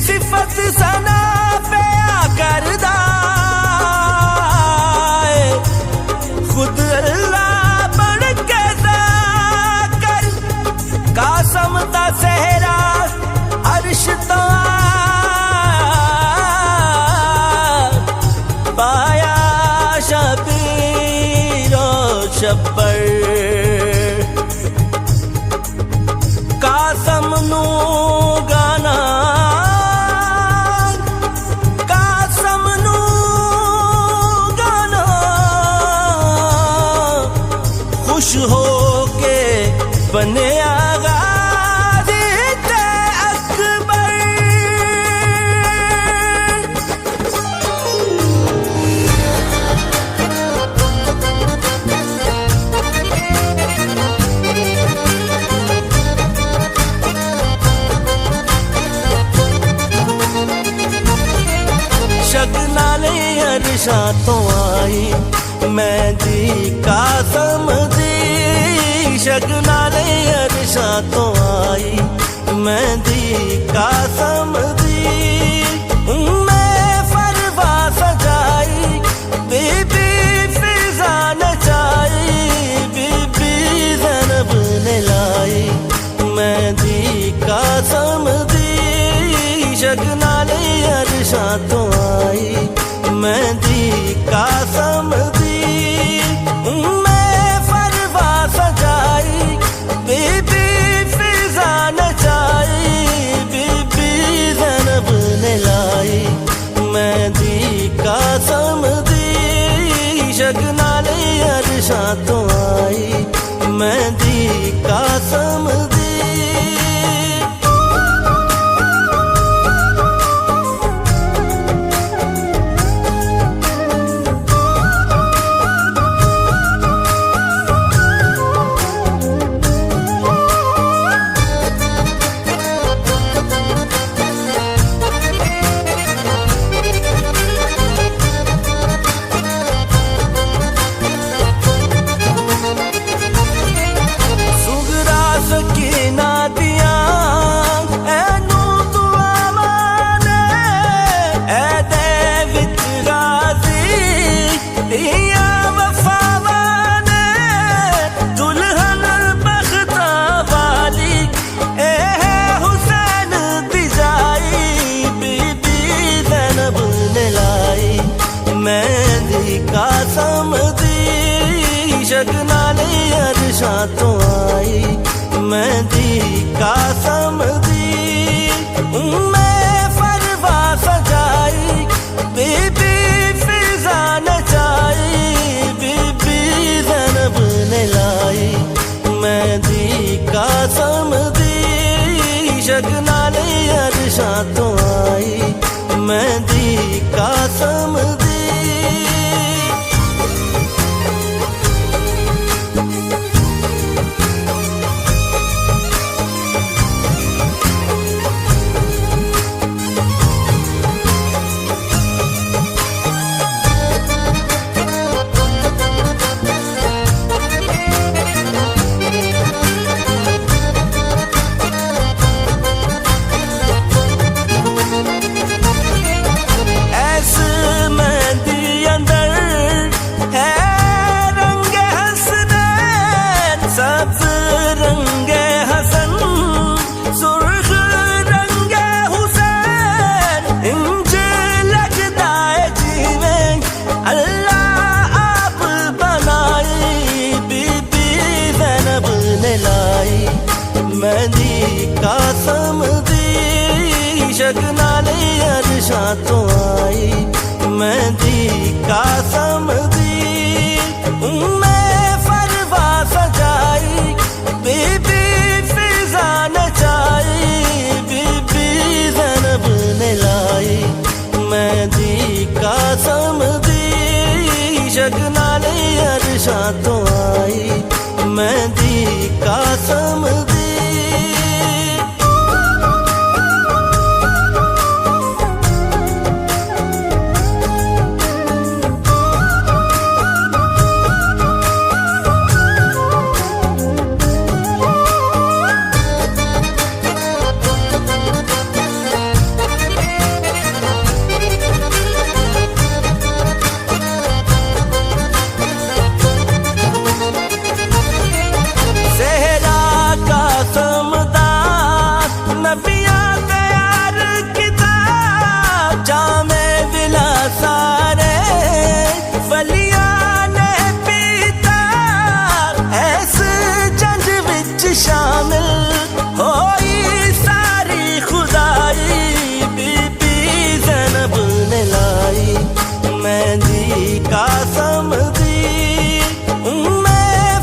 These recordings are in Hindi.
सिफत सना पे करदा खुद अल्लाह बन के कर कासम दा सहरा अर्श तो पाया शबीरो शब्बर कासम नू गाना कासम नू गाना खुश हो के बने गाजी ते अकबर शगनाले अरशा तो आई मेहंदी कासम दी शगनाले अरशा तो आई मेहंदी कासम दी मैं फरवा सजाई बीबी फिजा नचाई बीबी ज़ैनब ने लाई मेहंदी कासम दी शगनाले अरशा तो आई मेहंदी कासम दी मैं फरवा सजाई बीबी फिजा नचाई बीबी ज़ैनब ने लाई मेहंदी कासम दी शगनाले अरशा तो आई मेहंदी कासम दी मेहंदी कासम दी शगनाले अरशा तो आई मेहंदी कासम दी मैं फरवा सजाई बीबी फिजा नचाई बीबी ज़ैनब ने लाई मेहंदी कासम दी शगनाले अरशा तो आई मेहंदी कासम दी मेहंदी कासम दी शगनाले अरशा तो आई मेहंदी कासम दी मैं फरवा सजाई बीबी फिजा नचाई बीबी ज़ैनब ने लाई मेहंदी कासम दी शगनाले अरशा तो आई मेहंदी कासम दी नबियां तैयार किताब जामे दिला सारे वलियां ने पीता ऐस जंज विच शामिल होई सारी खुदाई बीबी ज़ैनब ने लाई मेहंदी कासम दी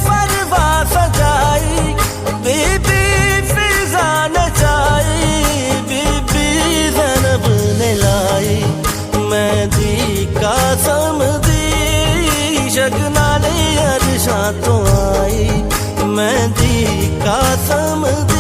फरवा सजाई बीबी फिजा नचाई बीबी ज़ैनब ने लाई मेहंदी कासम दी शगनाले अरशां तो आई मेहंदी कासम दी।